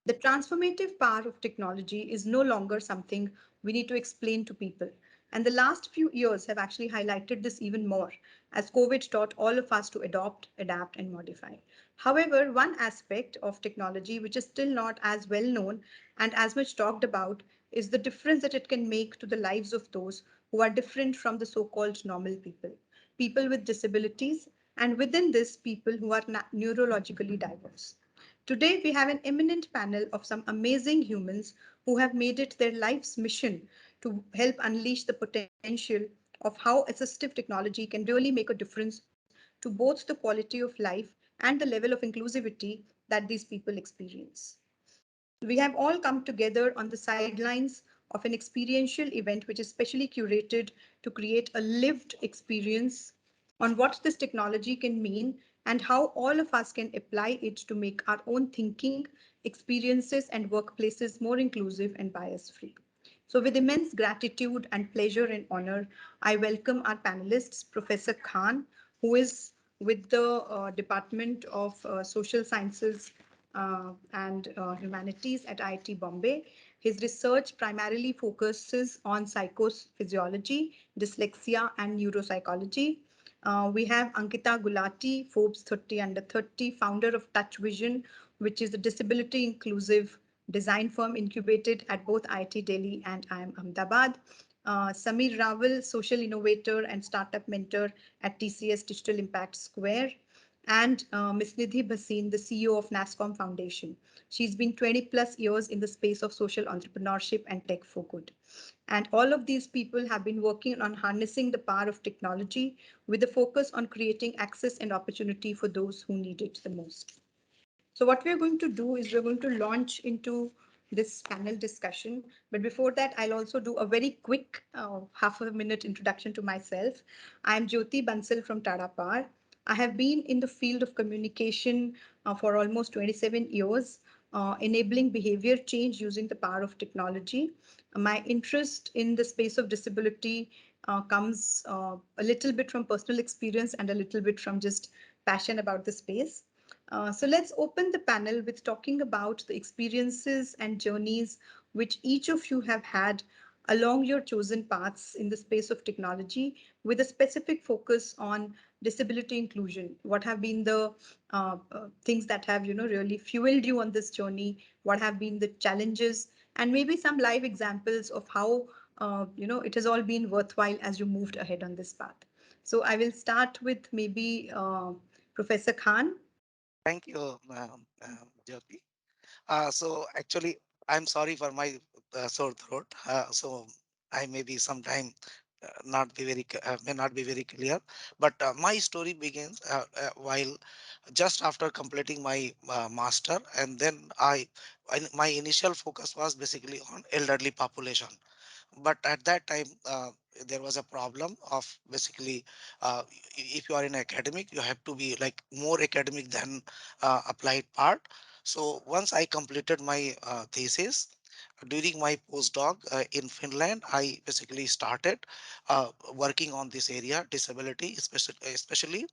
The transformative power of technology is no longer something we need to explain to people. And the last few years have actually highlighted this even more as COVID taught all of us to adopt, adapt, and modify. However, one aspect of technology which is still not as well known and as much talked about is the difference that it can make to the lives of those who are different from the so called normal people, people with disabilities, and within this, people who are neurologically diverse. Today, we have an eminent panel of some amazing humans who have made it their life's mission to help unleash the potential of how assistive technology can really make a difference to both the quality of life and the level of inclusivity that these people experience. We have all come together on the sidelines of an experiential event which is specially curated to create a lived experience on what this technology can mean and how all of us can apply it to make our own thinking, experiences, and workplaces more inclusive and bias free. So, with immense gratitude and pleasure and honor, I welcome our panelists, Professor Khan, who is with the Department of Social Sciences and Humanities at IIT Bombay. His research primarily focuses on psychophysiology, dyslexia, and neuropsychology. We have Ankita Gulati, Forbes 30 Under 30, founder of Touch Vision, which is a disability inclusive design firm incubated at both IIT Delhi and IIM Ahmedabad. Samir Raval, social innovator and startup mentor at TCS Digital Impact Square, and Ms. Nidhi Bhasin, the CEO of NASCOM Foundation. She's been 20 plus years in the space of social entrepreneurship and tech for good. And all of these people have been working on harnessing the power of technology with a focus on creating access and opportunity for those who need it the most. So what we're going to do is we're going to launch into this panel discussion. But before that, I'll also do a very quick half a minute introduction to myself. I'm Jyoti Bansal from Tata Power. I have been in the field of communication for almost 27 years, enabling behavior change using the power of technology. My interest in the space of disability comes a little bit from personal experience and a little bit from just passion about the space. So let's open the panel with talking about the experiences and journeys which each of you have had along your chosen paths in the space of technology with a specific focus on disability inclusion. What have been the things that have really fueled you on this journey? What have been the challenges? And maybe some live examples of how it has all been worthwhile as you moved ahead on this path. So I will start with maybe Professor Khan. Thank you, Jyoti. So actually, I'm sorry for my sore throat. So I may be sometime not be very may not be very clear. But my story begins while just after completing my master, and then my initial focus was basically on elderly population. But at that time there was a problem of basically if you are in academic you have to be like more academic than applied part. So once I completed my thesis during my postdoc in Finland, I basically started working on this area disability, especially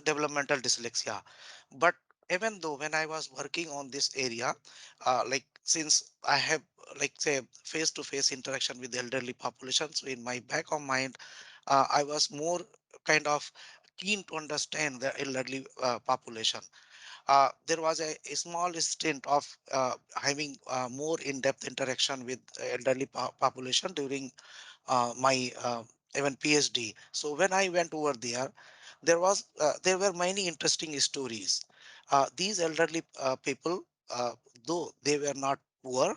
developmental dyslexia. But even though when I was working on this area, like since I have like say face-to-face interaction with the elderly population, so in my back of mind, I was more kind of keen to understand the elderly population. There was a small stint of having more in-depth interaction with elderly population during my even PhD. So when I went over there, there were many interesting stories. These elderly people, though they were not poor,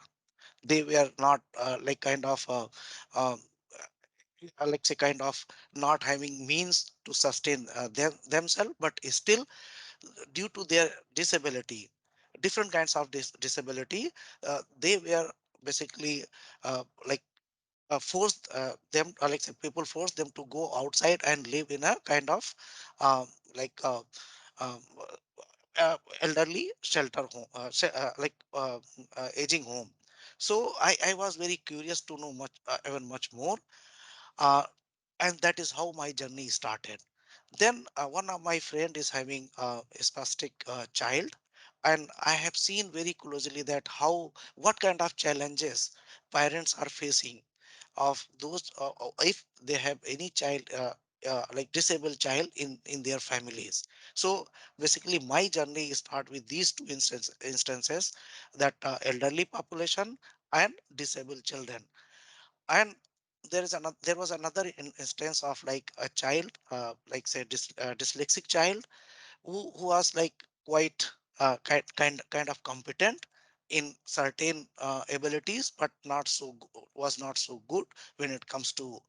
they were not like kind of like say kind of not having means to sustain themselves, but still due to their disability, different kinds of disability, they were basically like forced them like say people forced them to go outside and live in a kind of like um, elderly shelter home, aging home. So I was very curious to know much even much more, uh, and that is how my journey started. Then one of my friend is having a spastic child, and I have seen very closely that how what kind of challenges parents are facing of those if they have any child like disabled child in their families. So basically my journey start with these two instances, that elderly population and disabled children. And there was another instance of like a child, like say dyslexic child, who was like quite kind of competent in certain abilities, but was not so good when it comes to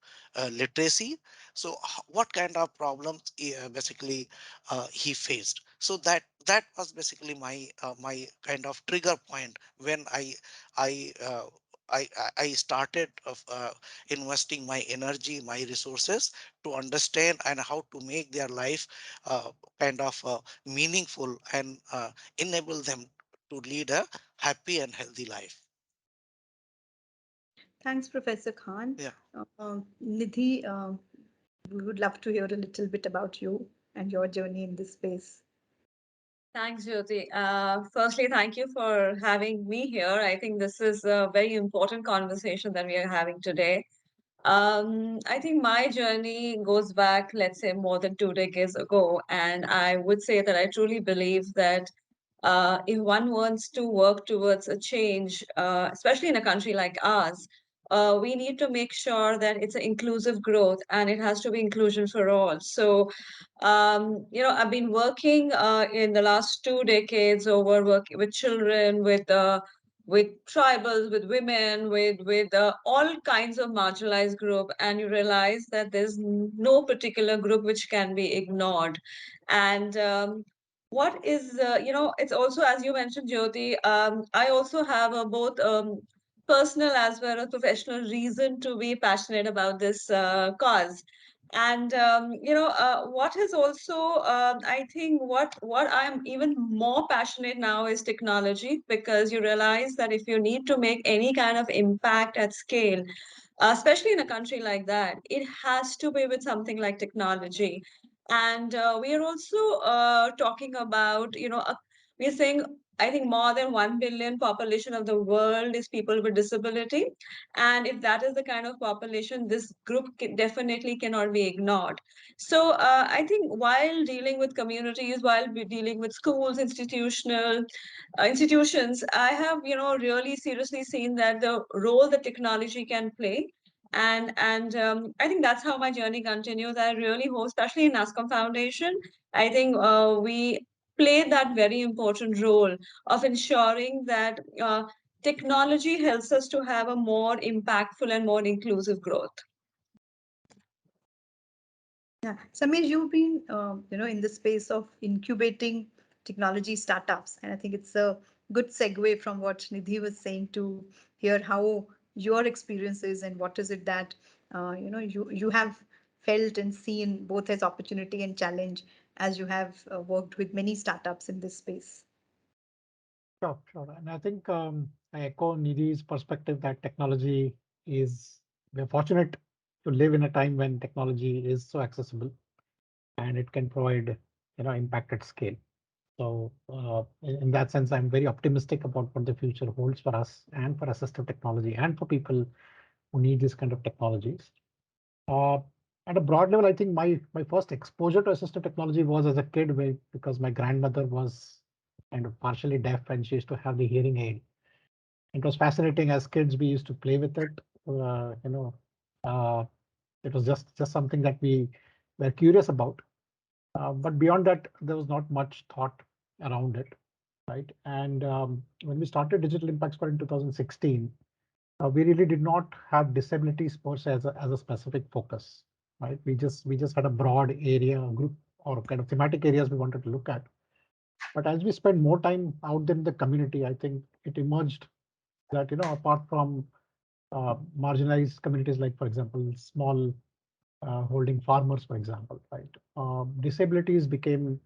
literacy. So what kind of problems basically he faced? So that was basically my kind of trigger point when I I started of investing my energy, my resources to understand and how to make their life kind of meaningful and enable them to lead a happy and healthy life. Thanks, Professor Khan. Yeah. Nidhi, we would love to hear a little bit about you and your journey in this space. Thanks, Jyoti. Firstly, thank you for having me here. I think this is a very important conversation that we are having today. I think my journey goes back, let's say, more than 2 decades ago. And I would say that I truly believe that if one wants to work towards a change, especially in a country like ours, we need to make sure that it's an inclusive growth and it has to be inclusion for all. So, I've been working in the last 2 decades over working with children, with tribals, with women, with all kinds of marginalized group, and you realize that there's no particular group which can be ignored. And what is it's also, as you mentioned, Jyoti, I also have a both personal as well as professional reason to be passionate about this cause. And what is also I think what I'm even more passionate now is technology, because you realize that if you need to make any kind of impact at scale, especially in a country like that, it has to be with something like technology. And we are also talking about, we're saying, I think more than 1 billion population of the world is people with disability. And if that is the kind of population, this group definitely cannot be ignored. So I think while dealing with communities, while we're dealing with schools, institutions, I have, really seriously seen that the role that technology can play. And I think that's how my journey continues. I really hope, especially in NASCOM Foundation, I think we play that very important role of ensuring that technology helps us to have a more impactful and more inclusive growth. Yeah, Samir, you've been, in the space of incubating technology startups, and I think it's a good segue from what Nidhi was saying to hear how your experience is and what is it that, you have felt and seen both as opportunity and challenge as you have worked with many startups in this space. Sure, sure. And I think I echo Nidhi's perspective that technology is, we're fortunate to live in a time when technology is so accessible and it can provide, impact at scale. So in that sense, I'm very optimistic about what the future holds for us and for assistive technology and for people who need this kind of technologies. Uh, at a broad level, I think my first exposure to assistive technology was as a kid, because my grandmother was kind of partially deaf and she used to have the hearing aid. It was fascinating. As kids, we used to play with it. Uh, you know, uh, it was just something that we were curious about. But beyond that, there was not much thought around it, right? And when we started Digital Impact Squad in 2016, we really did not have disabilities per se as a specific focus, right? We just had a broad area group or kind of thematic areas we wanted to look at. But as we spent more time out in the community, I think it emerged that, apart from marginalized communities, like for example, small holding farmers, for example, right? Disabilities became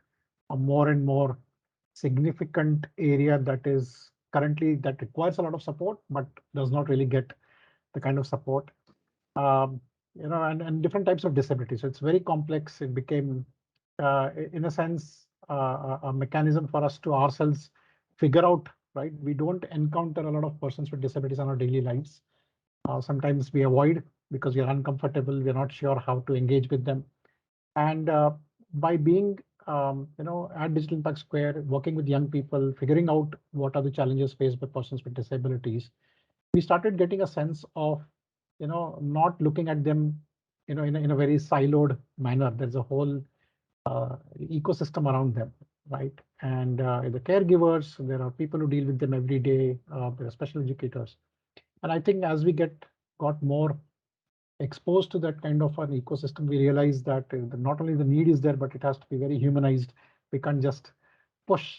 a more and more significant area that requires a lot of support, but does not really get the kind of support, um, and different types of disabilities. So it's very complex. It became, in a sense, a mechanism for us to ourselves figure out, right? We don't encounter a lot of persons with disabilities in our daily lives. Sometimes we avoid because we are uncomfortable. We are not sure how to engage with them. And by being, at Digital Impact Square, working with young people, figuring out what are the challenges faced by persons with disabilities, we started getting a sense of, not looking at them, in a very siloed manner. There's a whole ecosystem around them, right? And the caregivers, there are people who deal with them every day. There are special educators, and I think as we got more exposed to that kind of an ecosystem, we realize that not only the need is there, but it has to be very humanized. We can't just push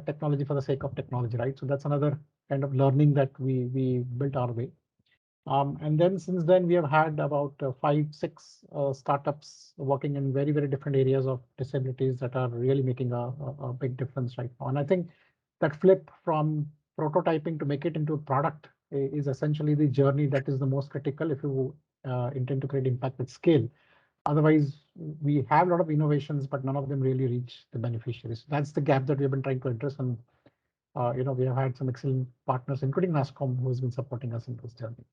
technology for the sake of technology, right? So that's another kind of learning that we built our way. And then since then, we have had about five, six startups working in very, very different areas of disabilities that are really making a big difference right now. And I think that flip from prototyping to make it into a product is essentially the journey that is the most critical if you intend to create impact at scale. Otherwise, we have a lot of innovations, but none of them really reach the beneficiaries. That's the gap that we have been trying to address. And we have had some excellent partners, including NASCOM, who has been supporting us in this journey.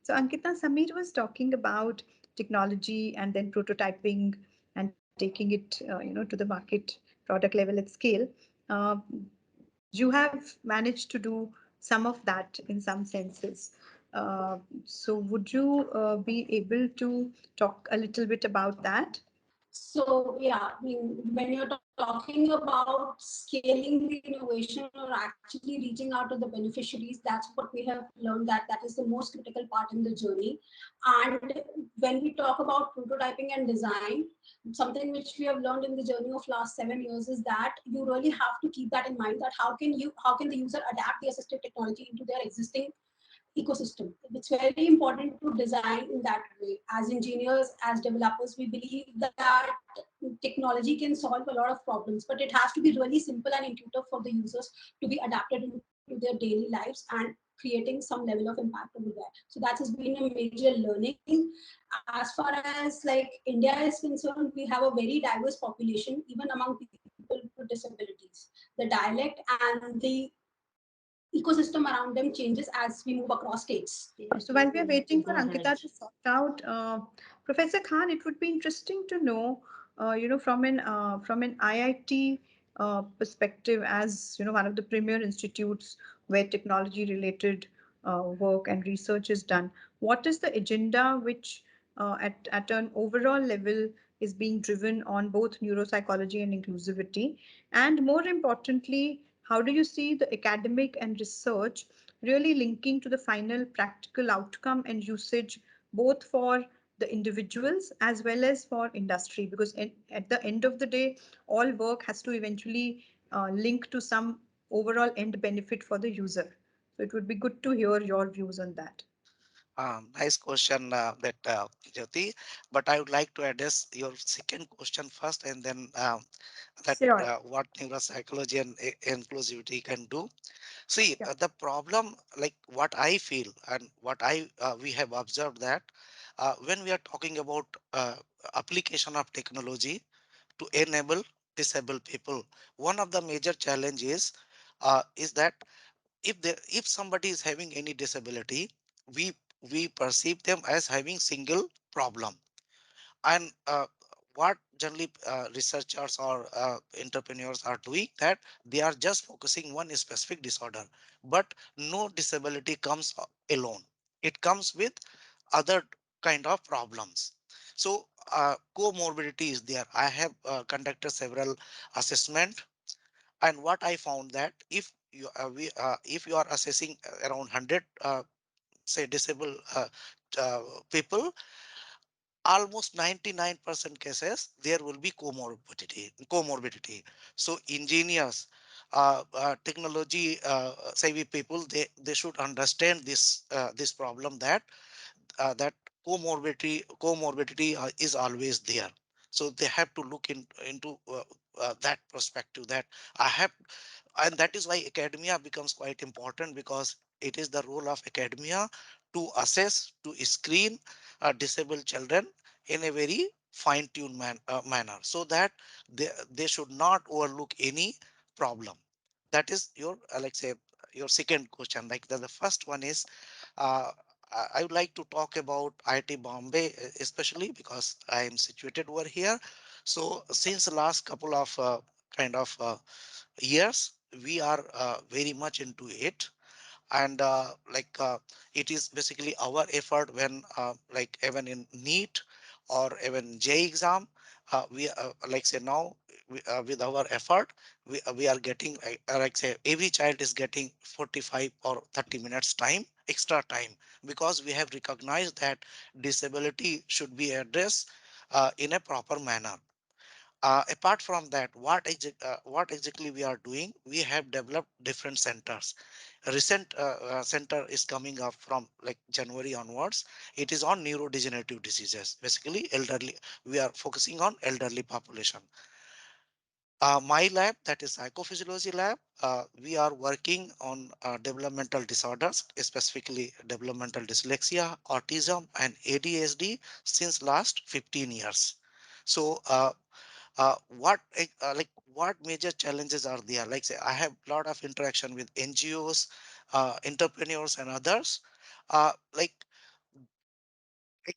So, Ankita, Samir was talking about technology and then prototyping and taking it, to the market product level at scale. Uh, you have managed to do some of that in some senses. So, would you be able to talk a little bit about that? So yeah, I mean, when you're talking about scaling the innovation or actually reaching out to the beneficiaries, that's what we have learned, that is the most critical part in the journey. And when we talk about prototyping and design, something which we have learned in the journey of last 7 years is that you really have to keep that in mind, that how can the user adapt the assistive technology into their existing ecosystem. It's very important to design in that way. As engineers, as developers, we believe that technology can solve a lot of problems, but it has to be really simple and intuitive for the users to be adapted into their daily lives and creating some level of impact over there. So that has been a major learning. As far as like India is concerned, we have a very diverse population, even among people with disabilities. The dialect and the ecosystem around them changes as we move across states. So while we are waiting for Ankita to sort out, Professor Khan, it would be interesting to know, from an IIT perspective, as one of the premier institutes where technology-related work and research is done. What is the agenda which, at an overall level, is being driven on both neuropsychology and inclusivity? And more importantly, how do you see the academic and research really linking to the final practical outcome and usage, both for the individuals as well as for industry? Because at the end of the day, all work has to eventually link to some overall end benefit for the user. So it would be good to hear your views on that. Nice question, that Jyoti. But I would like to address your second question first, and then that Sure. what neuropsychology and inclusivity can do. See, Yeah. the problem, like what I feel and what I we have observed that when we are talking about application of technology to enable disabled people, one of the major challenges is that if somebody is having any disability, we we perceive them as having single problem. And what generally researchers or entrepreneurs are doing, that they are just focusing one specific disorder, but no disability comes alone. It comes with other kind of problems. So comorbidity is there. I have conducted several assessment, and what I found that if you are assessing around 100 say disabled people, almost 99% cases there will be comorbidity. So engineers, technology savvy people, they should understand this problem, that comorbidity is always there. So they have to look into that perspective, that I have. And that is why academia becomes quite important, because it is the role of academia to assess, to screen disabled children in a very fine-tuned manner, so that they should not overlook any problem. That is your like say your second question. Like the first one is uh, I would like to talk about IIT Bombay, especially because I am situated over here. So since the last couple of kind of years, we are very much into it. And it is basically our effort when like even in NEET or even J exam, we like say now with our effort we are getting like say every child is getting 45 or 30 minutes time, extra time, because we have recognized that disability should be addressed in a proper manner. Apart from that, what exactly we are doing, we have developed different centers. A recent center is coming up from like January onwards. It is on neurodegenerative diseases, basically elderly. We are focusing on elderly population. My lab, that is psychophysiology lab, we are working on developmental disorders, specifically developmental dyslexia, autism, and ADHD since last 15 years. So what major challenges are there? Like say I have a lot of interaction with NGOs, entrepreneurs, and others. Like I-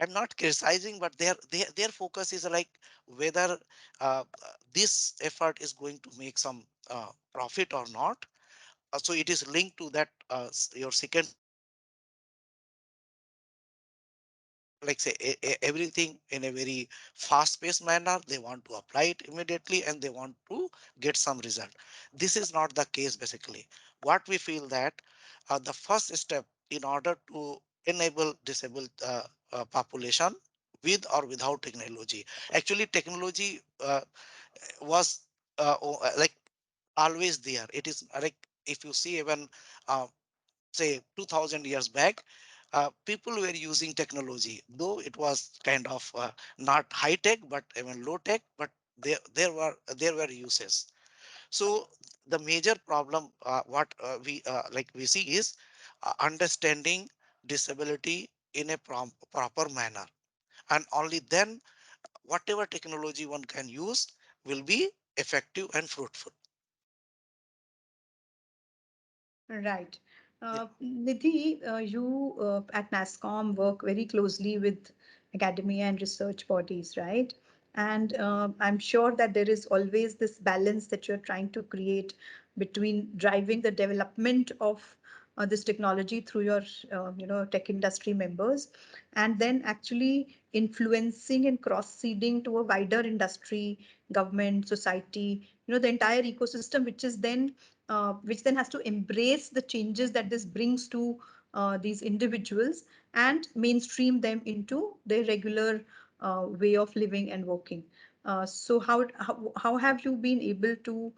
I'm not criticizing, but their focus is like whether this effort is going to make some profit or not. So it is linked to that your second point, like say everything in a very fast paced manner. They want to apply it immediately and they want to get some result. This is not the case. Basically what we feel that the first step in order to enable disabled population with or without technology, actually technology was like always there. It is like if you see even uh, say 2000 years back, people were using technology, though it was kind of not high tech but even low tech, but there were uses. So the major problem what we see is understanding disability in a proper manner, and only then whatever technology one can use will be effective and fruitful. Right. Yeah. Nidhi, you at NASSCOM work very closely with academia and research bodies, right? And I'm sure that there is always this balance that you're trying to create between driving the development of this technology through your, tech industry members, and then actually influencing and cross-seeding to a wider industry, government, society, the entire ecosystem, which then has to embrace the changes that this brings to these individuals and mainstream them into their regular way of living and working. So how have you been able to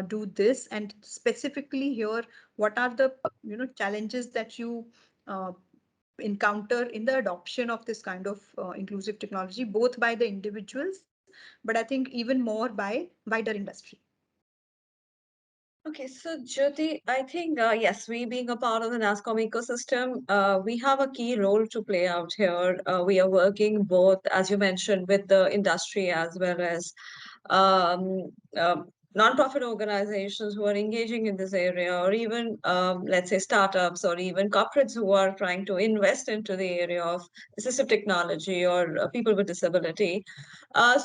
do this? And specifically here, what are the challenges that you uh, encounter in the adoption of this kind of inclusive technology, both by the individuals, but I think even more by wider industry? Okay, so Jyoti, I think yes, we being a part of the NASCOM ecosystem, we have a key role to play out here. We are working both, as you mentioned, with the industry as well as um, um, nonprofit organizations who are engaging in this area, or even let's say startups, or even corporates who are trying to invest into the area of assistive technology or people with disability.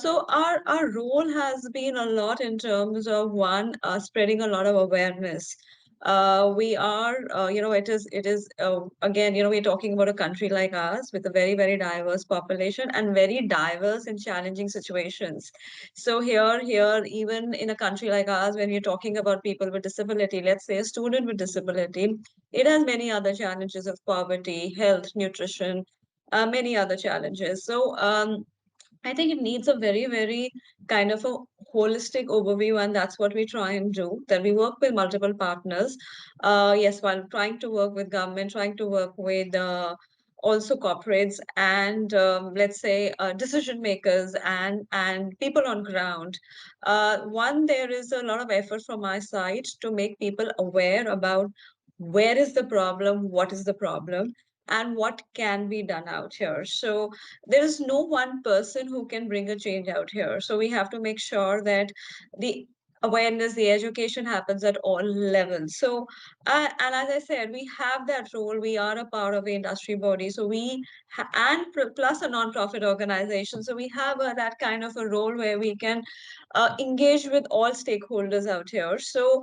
So our role has been a lot in terms of one spreading a lot of awareness. We are, it is again, we're talking about a country like ours with a very very diverse population and very diverse in challenging situations. So here, even in a country like ours, when we're talking about people with disability, let's say a student with disability, it has many other challenges of poverty, health, nutrition, many other challenges. So I think it needs a very, very kind of a holistic overview, and that's what we try and do. That we work with multiple partners. Yes, while trying to work with government, trying to work with also corporates and let's say decision makers and people on ground. One, there is a lot of effort from my side to make people aware about where is the problem, what is the problem, and what can be done out here. So there is no one person who can bring a change out here. So we have to make sure that the awareness, the education happens at all levels. So, and as I said, we have that role. We are a part of the industry body. So and plus a non-profit organization. So we have that kind of a role where we can engage with all stakeholders out here. So,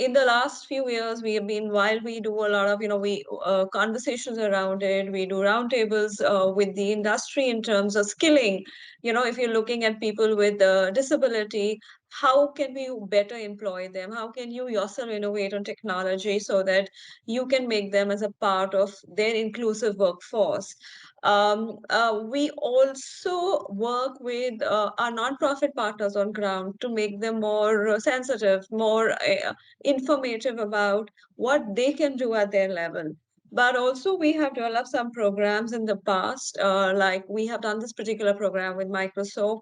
in the last few years, we have been, while we do a lot of, we conversations around it, we do roundtables with the industry in terms of skilling. If you're looking at people with disability, how can we better employ them? How can you yourself innovate on technology so that you can make them as a part of their inclusive workforce? We also work with our nonprofit partners on ground to make them more sensitive, more informative about what they can do at their level. But also, we have developed some programs in the past, like we have done this particular program with Microsoft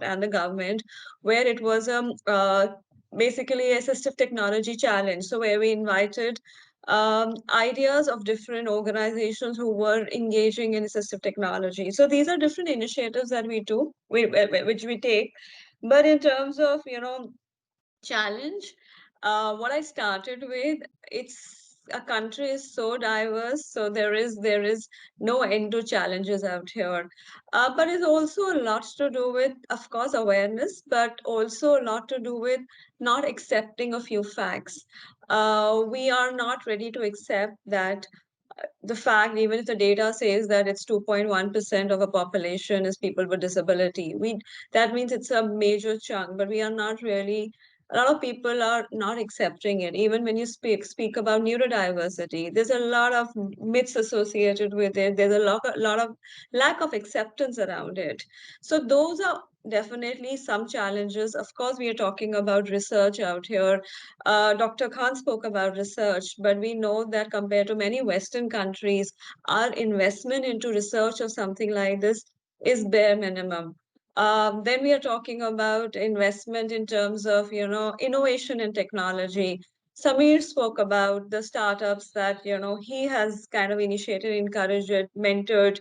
and the government, where it was basically assistive technology challenge. So where we invited ideas of different organizations who were engaging in assistive technology. So these are different initiatives that we do, which we take. But in terms of challenge, what I started with, it's a country is so diverse, so there is no end to challenges out here. But it's also a lot to do with, of course, awareness, but also a lot to do with not accepting a few facts. We are not ready to accept that the fact, even if the data says that it's 2.1% of a population is people with disability, that means it's a major chunk, but we are not really. A lot of people are not accepting it. Even when you speak about neurodiversity, there's a lot of myths associated with it. There's a lot of lack of acceptance around it. So those are definitely some challenges. Of course, we are talking about research out here. Dr. Khan spoke about research, but we know that compared to many Western countries, our investment into research of something like this is bare minimum. Then we are talking about investment in terms of, innovation and technology. Samir spoke about the startups that, he has kind of initiated, encouraged, mentored.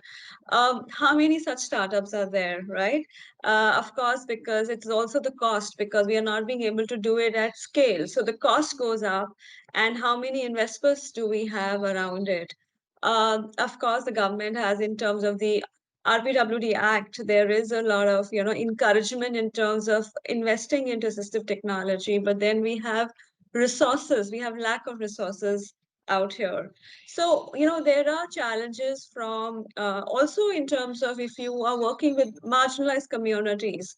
How many such startups are there, right? Of course, because it's also the cost, because we are not being able to do it at scale. So the cost goes up. And how many investors do we have around it? Of course, the government has, in terms of the RPWD Act, there is a lot of encouragement in terms of investing into assistive technology, but then we have resources, we have lack of resources out here. So there are challenges from also in terms of if you are working with marginalized communities.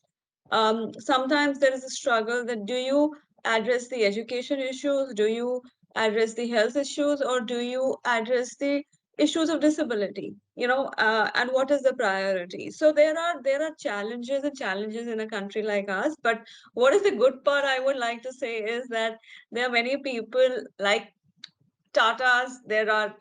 Sometimes there is a struggle that do you address the education issues, do you address the health issues, or do you address the issues of disability, and what is the priority? So there are challenges in a country like us. But what is the good part, I would like to say, is that there are many people like Tatas, there are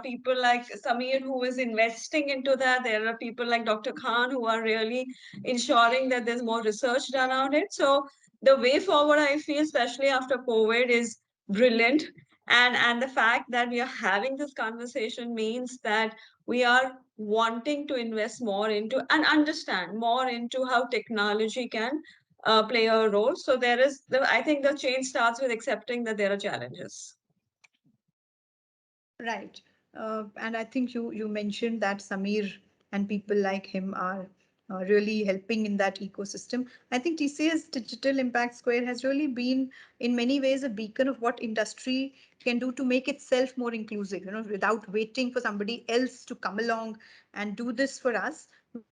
people like Samir who is investing into that. There are people like Dr. Khan who are really ensuring that there's more research done on it. So the way forward, I feel, especially after COVID, is brilliant. And the fact that we are having this conversation means that we are wanting to invest more into and understand more into how technology can play a role. So I think the change starts with accepting that there are challenges. Right. And I think you mentioned that Samir and people like him are really helping in that ecosystem. I think TCS Digital Impact Square has really been, in many ways, a beacon of what industry can do to make itself more inclusive. Without waiting for somebody else to come along and do this for us,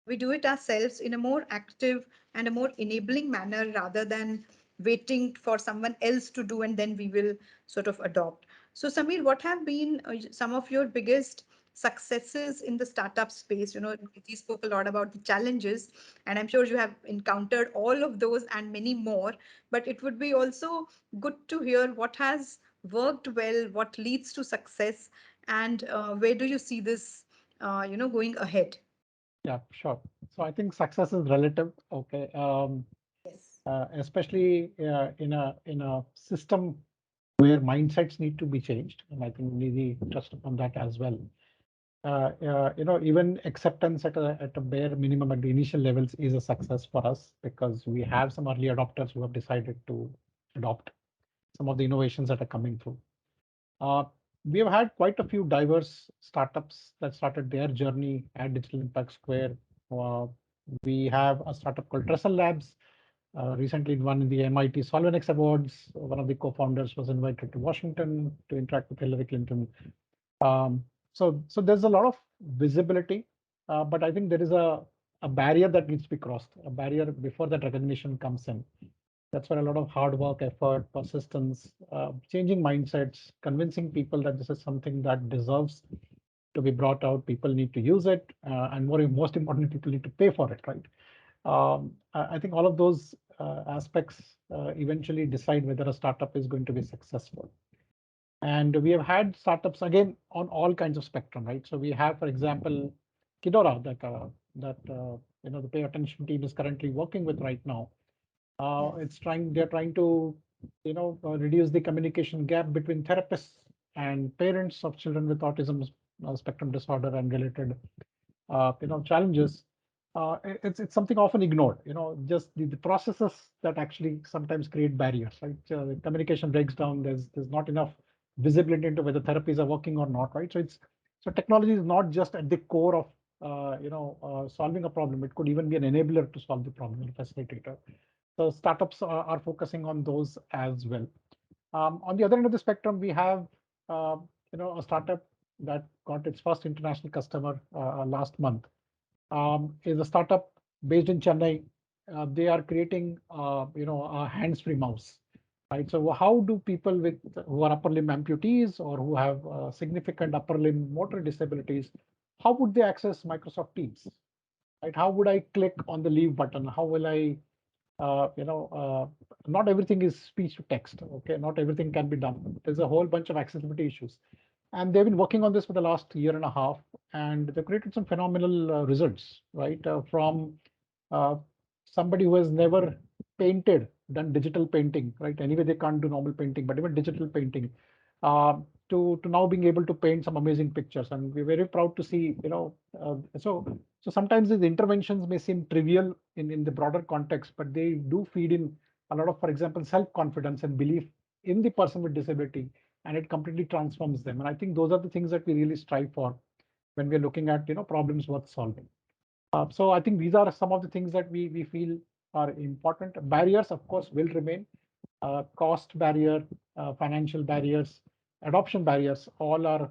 we do it ourselves in a more active and a more enabling manner rather than waiting for someone else to do and then we will sort of adopt. So, Samir, what have been some of your biggest successes in the startup space? Nidhi spoke a lot about the challenges, and I'm sure you have encountered all of those and many more. But it would be also good to hear what has worked well, what leads to success, and where do you see this, going ahead? Yeah, sure. So I think success is relative. Okay. Yes. Especially in a system where mindsets need to be changed, and I think Nidhi touched upon that as well. Even acceptance at a bare minimum at the initial levels is a success for us because we have some early adopters who have decided to adopt some of the innovations that are coming through. Uh, we have had quite a few diverse startups that started their journey at Digital Impact Square. Uh, we have a startup called Trestle Labs. Recently won the MIT Solvenex Awards. One of the co-founders was invited to Washington to interact with Hillary Clinton. Um, so there's a lot of visibility, but I think there is a barrier that needs to be crossed, a barrier before that recognition comes in. That's where a lot of hard work, effort, persistence, changing mindsets, convincing people that this is something that deserves to be brought out. People need to use it, and most importantly, people need to pay for it, right? I think all of those aspects eventually decide whether a startup is going to be successful. And we have had startups again on all kinds of spectrum, right? So we have, for example, Kidora that the Pay Attention team is currently working with right now. They're trying to reduce the communication gap between therapists and parents of children with autism spectrum disorder and related challenges. It's something often ignored, just the processes that actually sometimes create barriers, right? The communication breaks down. There's not enough visibility into whether therapies are working or not, right? So technology is not just at the core of solving a problem. It could even be an enabler to solve the problem, a facilitator. So startups are focusing on those as well. On the other end of the spectrum, we have uh, a startup that got its first international customer last month. Is a startup based in Chennai. They are creating a hands-free mouse. Right. So how do people with who are upper limb amputees or who have significant upper limb motor disabilities, how would they access Microsoft Teams? Right? How would I click on the leave button? How will I not everything is speech to text. Okay, not everything can be done. There's a whole bunch of accessibility issues, and they've been working on this for the last year and a half, and they've created some phenomenal results. Right, from uh, somebody who has never painted, done digital painting. Right, anyway they can't do normal painting, but even digital painting. Uh, to now being able to paint some amazing pictures, and we're very proud to see. So sometimes these interventions may seem trivial in the broader context, but they do feed in a lot of, for example, self-confidence and belief in the person with disability, and it completely transforms them. And I think those are the things that we really strive for when we're looking at problems worth solving. So I think these are some of the things that we feel are important. Barriers, of course, will remain. Cost barrier, financial barriers, adoption barriers, all are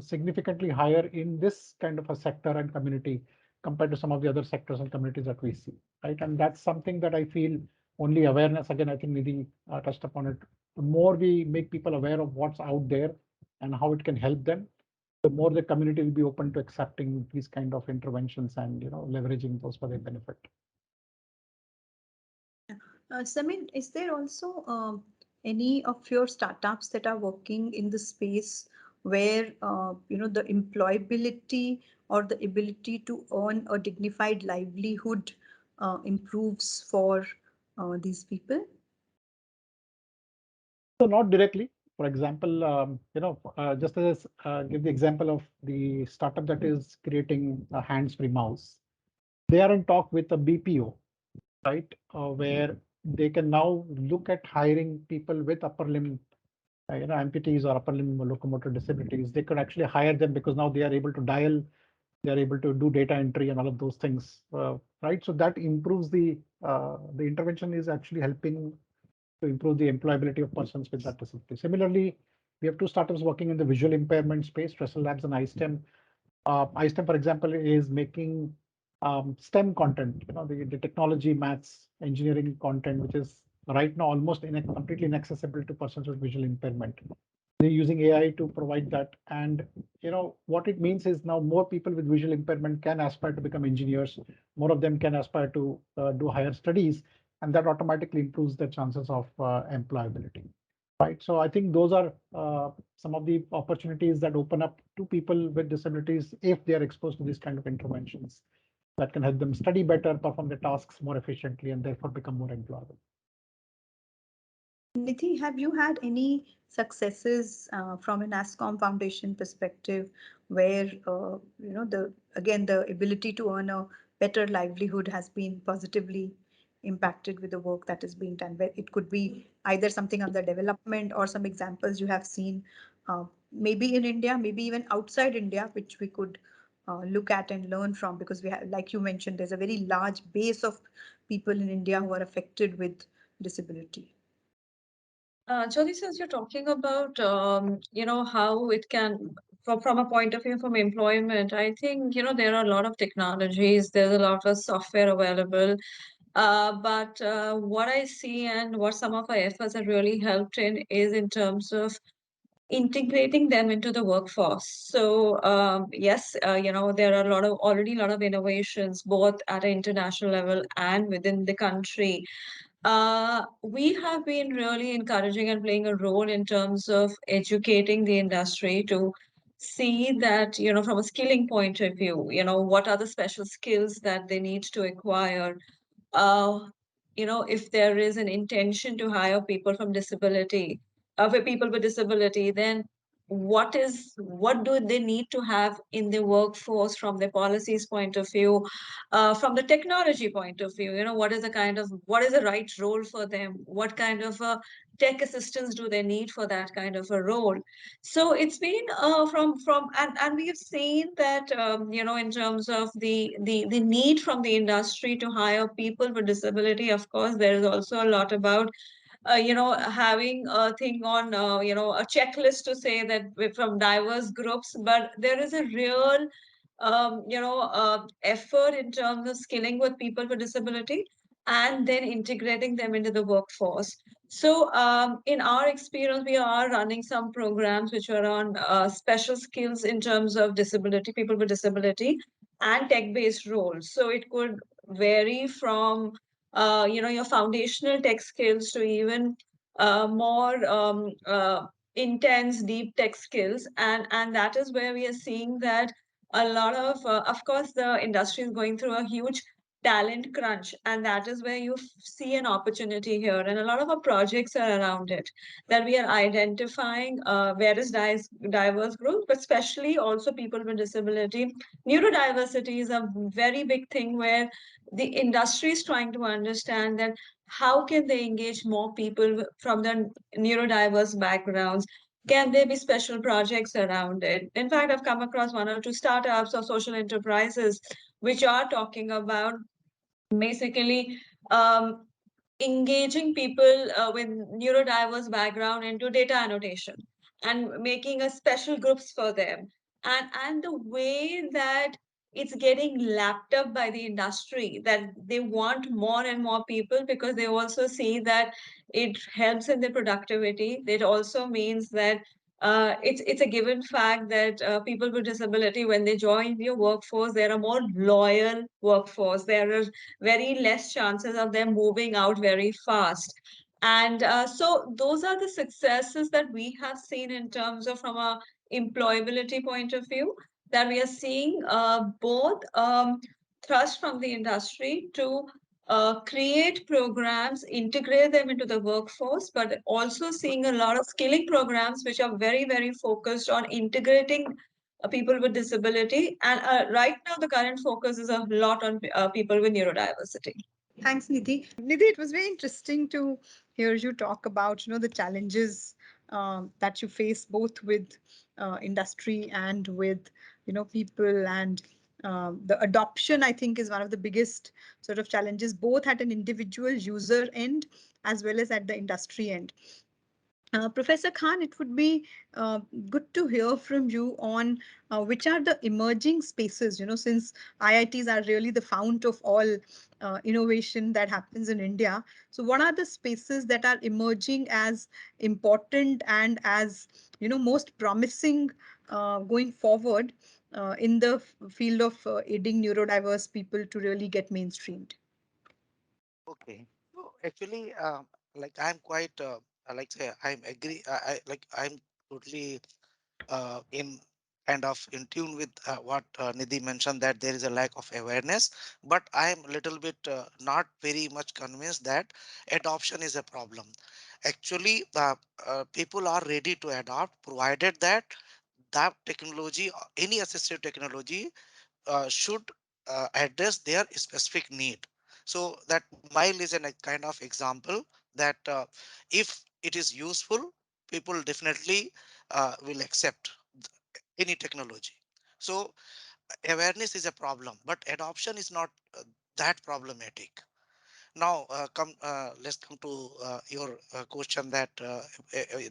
significantly higher in this kind of a sector and community compared to some of the other sectors and communities that we see, right? And that's something that I feel only awareness, again, I think Nidhi touched upon it. The more we make people aware of what's out there and how it can help them, the more the community will be open to accepting these kind of interventions and leveraging those for their benefit. Samin, is there also any of your startups that are working in the space where the employability or the ability to earn a dignified livelihood improves for these people? So not directly. For example, just as give the example of the startup that is creating a hands-free mouse. They are in talk with a BPO, right, where they can now look at hiring people with upper limb, amputees or upper limb locomotor disabilities. They could actually hire them because now they are able to dial, they are able to do data entry and all of those things, right? So that improves the intervention is actually helping to improve the employability of persons with that disability. Similarly, we have two startups working in the visual impairment space, Trestle Labs and iSTEM. iSTEM, for example, is making STEM content, the technology, maths, engineering content, which is right now almost completely inaccessible to persons with visual impairment. They're using AI to provide that. And what it means is now more people with visual impairment can aspire to become engineers. More of them can aspire to do higher studies, and that automatically improves the chances of employability. Right. So I think those are some of the opportunities that open up to people with disabilities if they are exposed to these kind of interventions that can help them study better, perform their tasks more efficiently, and therefore become more employable. Niti, have you had any successes from an ASCOM Foundation perspective where, the again, the ability to earn a better livelihood has been positively impacted with the work that is being done? Where it could be either something under development or some examples you have seen, maybe in India, maybe even outside India, which we could look at and learn from, because we have, like you mentioned, there's a very large base of people in India who are affected with disability. Jyoti, since you're talking about, how it can, from a point of view from employment, I think, there are a lot of technologies, there's a lot of software available. But what I see and what some of our efforts have really helped in is in terms of integrating them into the workforce. So yes, there are already a lot of innovations both at an international level and within the country. We have been really encouraging and playing a role in terms of educating the industry to see that, from a skilling point of view, what are the special skills that they need to acquire. uh, if there is an intention to hire people from disability, for people with disability, then what do they need to have in the workforce from the policies point of view, from the technology point of view, what is the right role for them, what kind of tech assistance do they need for that kind of a role. So it's been and we have seen that in terms of the need from the industry to hire people with disability. Of course, there is also a lot about having a thing on a checklist to say that we're from diverse groups, but there is a real effort in terms of skilling with people with disability and then integrating them into the workforce. So, in our experience, we are running some programs which are on special skills in terms of disability, people with disability, and tech-based roles. So it could vary from your foundational tech skills to even more intense deep tech skills, and that is where we are seeing that a lot of course, the industry is going through a huge talent crunch, and that is where you see an opportunity here, and a lot of our projects are around it, that we are identifying various diverse groups, but especially also people with disability. Neurodiversity is a very big thing where the industry is trying to understand that how can they engage more people from the neurodiverse backgrounds. Can there be special projects around it? In fact, I've come across one or two startups or social enterprises which are talking about basically um, engaging people with neurodiverse background into data annotation and making a special groups for them, and the way that it's getting lapped up by the industry, that they want more and more people because they also see that it helps in their productivity. It also means that it's a given fact that people with disability, when they join your workforce, they're a more loyal workforce. There are very less chances of them moving out very fast. And so those are the successes that we have seen in terms of from a employability point of view, that we are seeing both thrust from the industry to create programs, integrate them into the workforce, but also seeing a lot of skilling programs which are very, very focused on integrating people with disability. And right now, the current focus is a lot on people with neurodiversity. Thanks, Nidhi. Nidhi, it was very interesting to hear you talk about, the challenges that you face both with industry and with, people, and the adoption, I think, is one of the biggest sort of challenges, both at an individual user end as well as at the industry end. Professor Khan, it would be good to hear from you on which are the emerging spaces, since IITs are really the fount of all innovation that happens in India. So what are the spaces that are emerging as important and as, most promising going forward in the field of aiding neurodiverse people to really get mainstreamed? Okay. So actually, like I'm quite like say I'm agree. I'm totally in kind of in tune with what Nidhi mentioned, that there is a lack of awareness. But I am a little bit not very much convinced that adoption is a problem. Actually, people are ready to adopt, provided that that technology, any assistive technology, should address their specific need. So that mile is a kind of example that if it is useful, people definitely will accept any technology. So awareness is a problem, but adoption is not that problematic. Now, let's come to your question that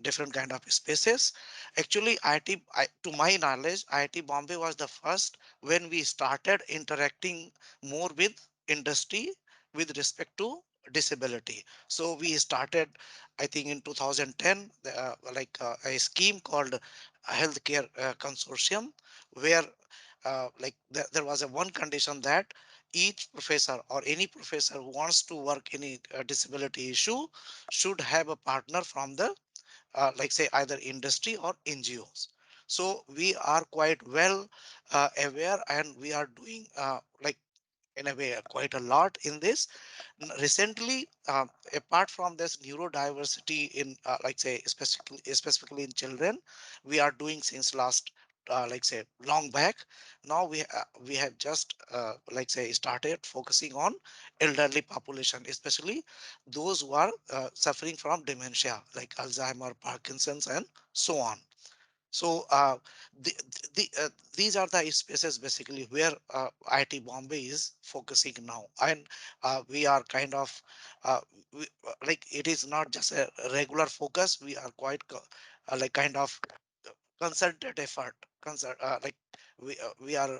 different kind of spaces. Actually, to my knowledge, IIT Bombay was the first when we started interacting more with industry with respect to disability. So we started, I think, in 2010, a scheme called Healthcare Consortium, where there was a one condition that each professor or any professor who wants to work any disability issue should have a partner from the like say either industry or NGOs. So we are quite well aware, and we are doing in a way quite a lot in this. Recently, apart from this neurodiversity in like say specifically in children, we are doing since last like say long back. Now we have just like say started focusing on elderly population, especially those who are suffering from dementia like Alzheimer, Parkinson's, and so on. So the, these are the spaces basically where IIT Bombay is focusing now, and we are kind of like it is not just a regular focus. We are quite like kind of concerted effort. Like we are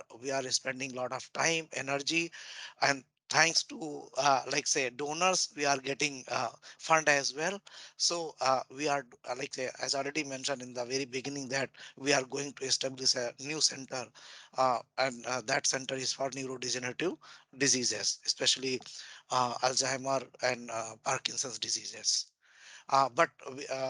spending a lot of time, energy, and thanks to like say donors, we are getting fund as well. So we are like say as already mentioned in the very beginning that we are going to establish a new center, and that center is for neurodegenerative diseases, especially Alzheimer and Parkinson's diseases. But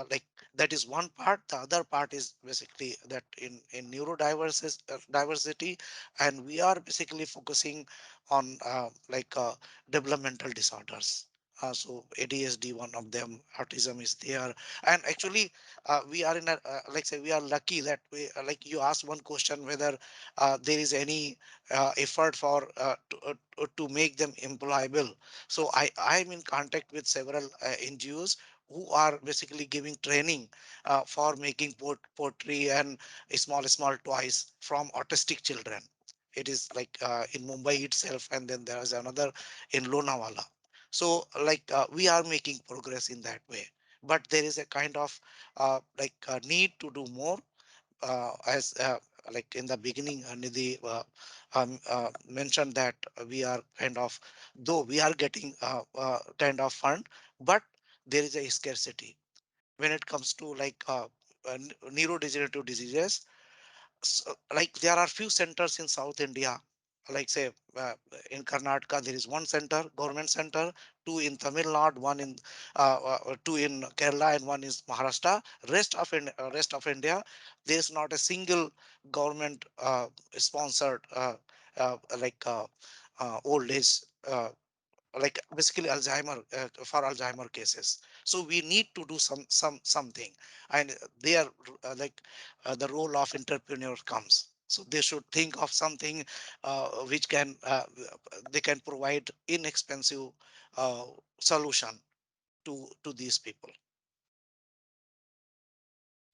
like that is one part. The other part is basically that in neurodiversity diversity, and we are basically focusing on developmental disorders. So ADHD, one of them, autism is there, and actually we are in a like say we are lucky that we like you asked one question whether there is any effort for to make them employable. So I'm in contact with several NGOs who are basically giving training for making pottery and small toys from autistic children. It is like in Mumbai itself, and then there is another in Lonavala. So we are making progress in that way, but there is a kind of need to do more, as like in the beginning, Nidhi mentioned that we are kind of, though we are getting kind of fund, but there is a scarcity when it comes to neurodegenerative diseases. So, like there are few centers in South India, like say in Karnataka there is one center, government center, two in Tamil Nadu, two in Kerala, and one is Maharashtra. Rest of India, there is not a single government sponsored old age like basically Alzheimer for Alzheimer cases. So we need to do something, and there the role of entrepreneur comes. So they should think of something which can they can provide inexpensive uh, solution to these people.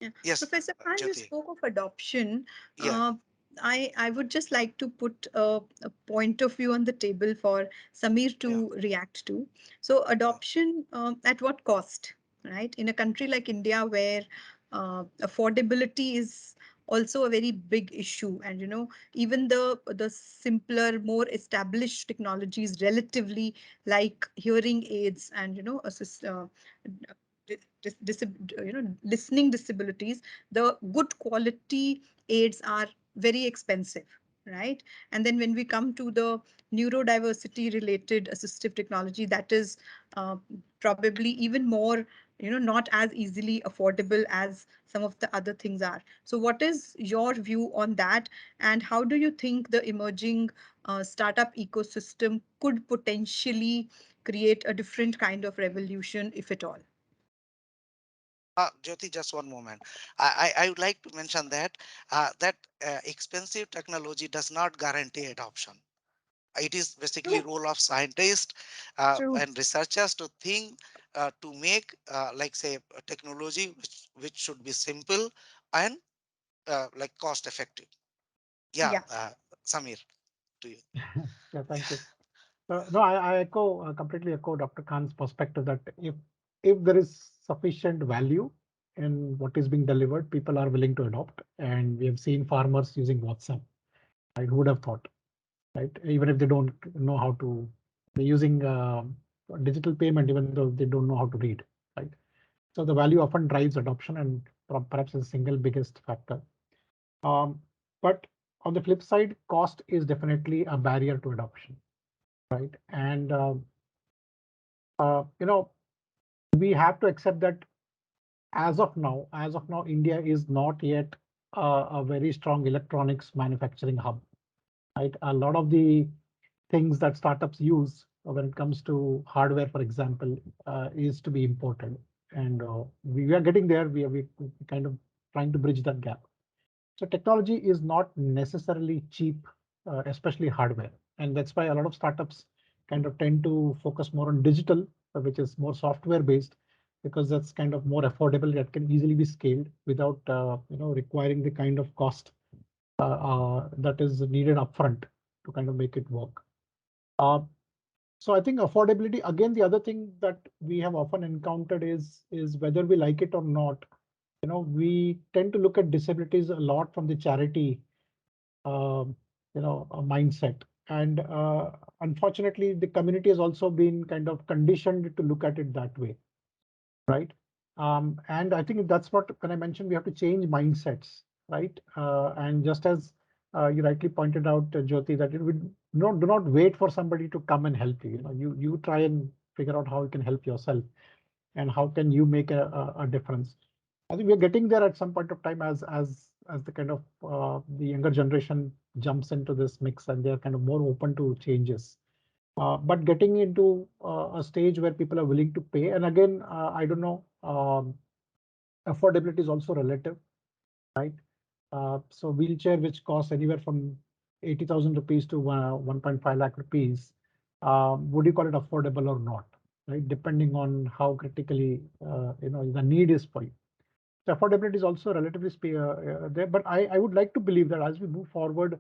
Yeah. Yes, Professor Khan, you Jyoti. spoke of adoption. Yeah, Uh, I would just like to put a point of view on the table for Samir yeah, to react to. So, yeah, adoption at what cost, right? In a country like India, where affordability is also a very big issue, and even the simpler, more established technologies, relatively like hearing aids and listening disabilities, the good quality aids are very expensive, right? And then when we come to the neurodiversity related assistive technology, that is uh, probably even more, not as easily affordable as some of the other things are. So what is your view on that, and how do you think the emerging startup ecosystem could potentially create a different kind of revolution, if at all? Jyoti, just one moment. I would like to mention that expensive technology does not guarantee adoption. It is basically True, role of scientists true. and researchers to think to make like say a technology which should be simple and like cost effective. Yeah, Yeah. Samir, to you. Yeah, thank you. No, I completely echo Dr. Khan's perspective that if there is sufficient value in what is being delivered, people are willing to adopt. And we have seen farmers using WhatsApp. Right? Who would have thought? Right? Even if they don't know how to, they're using digital payment, even though they don't know how to read. Right? So the value often drives adoption and perhaps is the single biggest factor. Um, but on the flip side, cost is definitely a barrier to adoption. Right? And you know, we have to accept that as of now, India is not yet a very strong electronics manufacturing hub. Right, a lot of the things that startups use when it comes to hardware, for example, is to be imported, and we are getting there. We kind of trying to bridge that gap. So technology is not necessarily cheap, especially hardware, and that's why a lot of startups kind of tend to focus more on digital, which is more software based, because that's kind of more affordable. That can easily be scaled without requiring the kind of cost that is needed upfront to kind of make it work. Uh, so I think affordability, again, the other thing that we have often encountered is whether we like it or not. We tend to look at disabilities a lot from the charity um, a mindset. And unfortunately, the community has also been kind of conditioned to look at it that way, right? And I think that's what, when I mentioned, we have to change mindsets, right? And just as you rightly pointed out, Jyoti, that it would do not wait for somebody to come and help you. You try and figure out how you can help yourself and how can you make a difference. I think we're getting there at some point of time as the kind of the younger generation jumps into this mix and they're kind of more open to changes. But getting into a stage where people are willing to pay, and again, I don't know, affordability is also relative, right? So wheelchair, which costs anywhere from 80,000 rupees to 1.5 lakh rupees, would you call it affordable or not? Right, depending on how critically the need is for you. So affordability is also relatively there, but I would like to believe that as we move forward,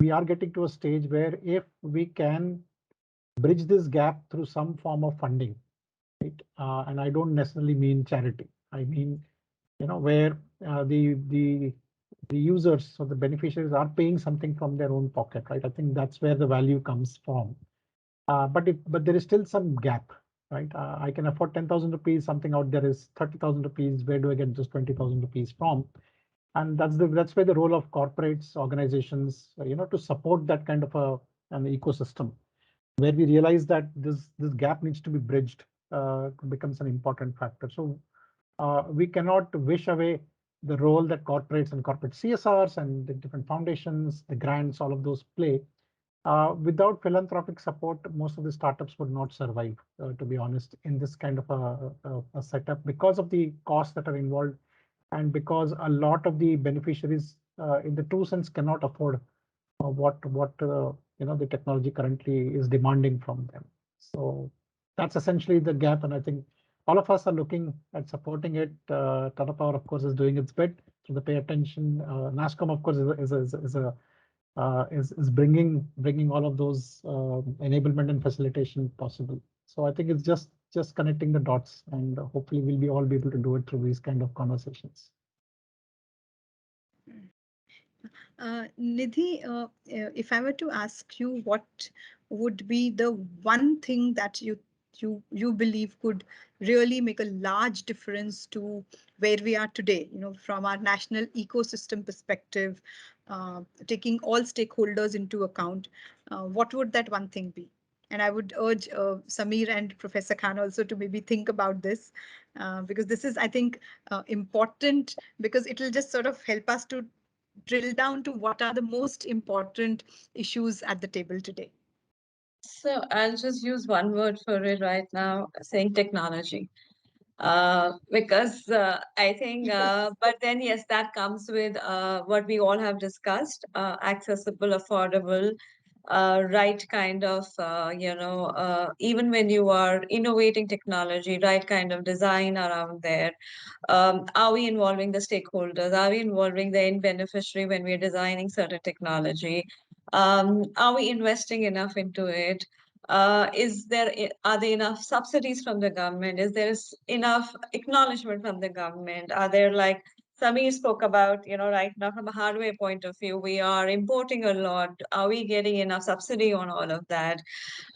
we are getting to a stage where if we can bridge this gap through some form of funding, right? And I don't necessarily mean charity. I mean, where the users or the beneficiaries are paying something from their own pocket, right? I think that's where the value comes from. But there is still some gap, right? I can afford 10,000 rupees. Something out there is 30,000 rupees. Where do I get just 20,000 rupees from? And that's where the role of corporates, organizations, to support that kind of an ecosystem where we realize that this gap needs to be bridged becomes an important factor. So we cannot wish away the role that corporates and corporate CSRs and the different foundations, the grants, all of those play. Without philanthropic support, most of the startups would not survive, to be honest, in this kind of a setup because of the costs that are involved and because a lot of the beneficiaries, in the true sense, cannot afford what the technology currently is demanding from them. So that's essentially the gap, and I think all of us are looking at supporting it. Tata Power, of course, is doing its bit to the pay attention. NASCOM, of course, is bringing all of those enablement and facilitation possible. So I think it's just connecting the dots, and hopefully we'll be all be able to do it through these kind of conversations. Nidhi, if I were to ask you, what would be the one thing that you believe could really make a large difference to where we are today? From our national ecosystem perspective, taking all stakeholders into account, what would that one thing be? And I would urge Samir and Professor Khan also to maybe think about this, because this is, I think, important, because it will just sort of help us to drill down to what are the most important issues at the table today. So I'll just use one word for it right now, saying technology. because I think, but then yes, that comes with what we all have discussed, accessible, affordable, right kind of, even when you are innovating technology, right kind of design around there. Are we involving the stakeholders? Are we involving the end beneficiary when we're designing certain technology? Are we investing enough into it? Are there enough subsidies from the government? Is there enough acknowledgement from the government? Are there, like Samir spoke about, right now from a hardware point of view, we are importing a lot. Are we getting enough subsidy on all of that?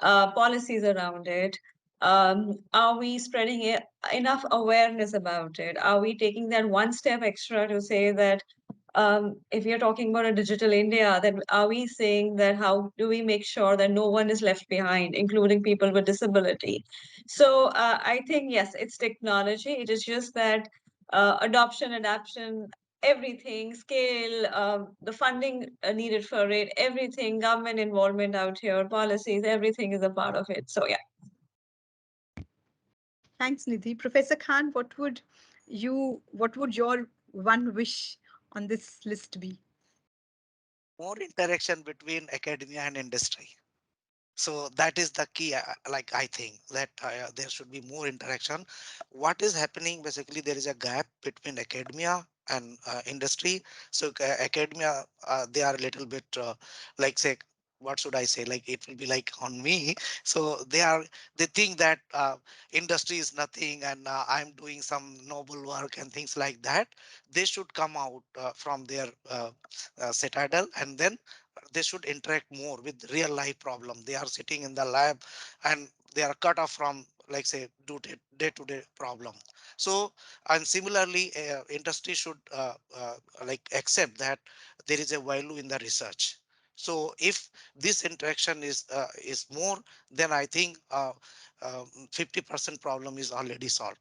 Policies around it? Are we spreading enough awareness about it? Are we taking that one step extra to say that if you're talking about a digital India, then are we saying that how do we make sure that no one is left behind, including people with disability? So I think, yes, it's technology. It is just that adoption, adaptation, everything, scale, the funding needed for it, everything, government involvement out here, policies, everything is a part of it. So yeah. Thanks, Nidhi. Professor Khan, what would your one wish on this list be? More interaction between academia and industry. So that is the key. Like I think that there should be more interaction. What is happening basically, there is a gap between academia and industry. So academia, they are a little bit like, say, what should I say, like it will be like on me. So they think that industry is nothing, and I'm doing some noble work and things like that. They should come out from their citadel, and then they should interact more with real life problem. They are sitting in the lab, and they are cut off from, like, say, day to day problem. So, and similarly, industry should like accept that there is a value in the research. So if this interaction is more, then I think 50% problem is already solved.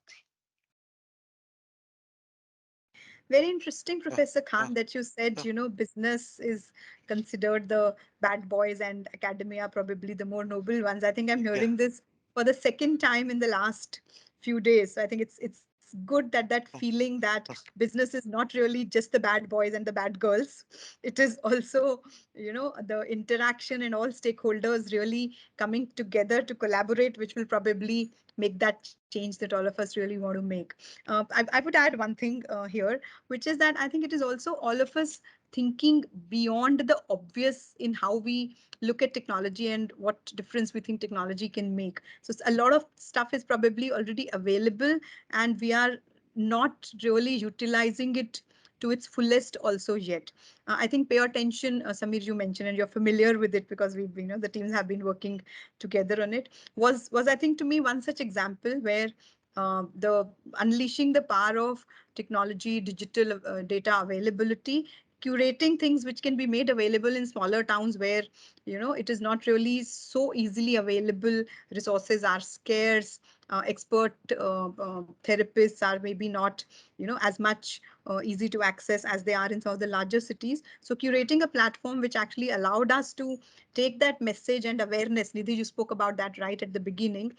Very interesting, Yeah, Professor yeah, Khan, that you said, yeah, business is considered the bad boys and academia probably the more noble ones. I think I'm yeah, hearing this for the second time in the last few days. So I think it's good that that mm, feeling that mm, business is not really just the bad boys and the bad girls. It is also, the interaction and all stakeholders really coming together to collaborate, which will probably make that change that all of us really want to make. I would add one thing here, which is that I think it is also all of us thinking beyond the obvious in how we look at technology and what difference we think technology can make. So a lot of stuff is probably already available, and we are not really utilizing it to its fullest also yet. I think pay attention, Samir, you mentioned, and you're familiar with it because the teams have been working together on it. Was I think to me one such example where the unleashing the power of technology, digital data availability, curating things which can be made available in smaller towns where it is not really so easily available. Resources are scarce. Expert therapists are maybe not as much easy to access as they are in some of the larger cities. So curating a platform which actually allowed us to take that message and awareness. Nidhi, you spoke about that right at the beginning.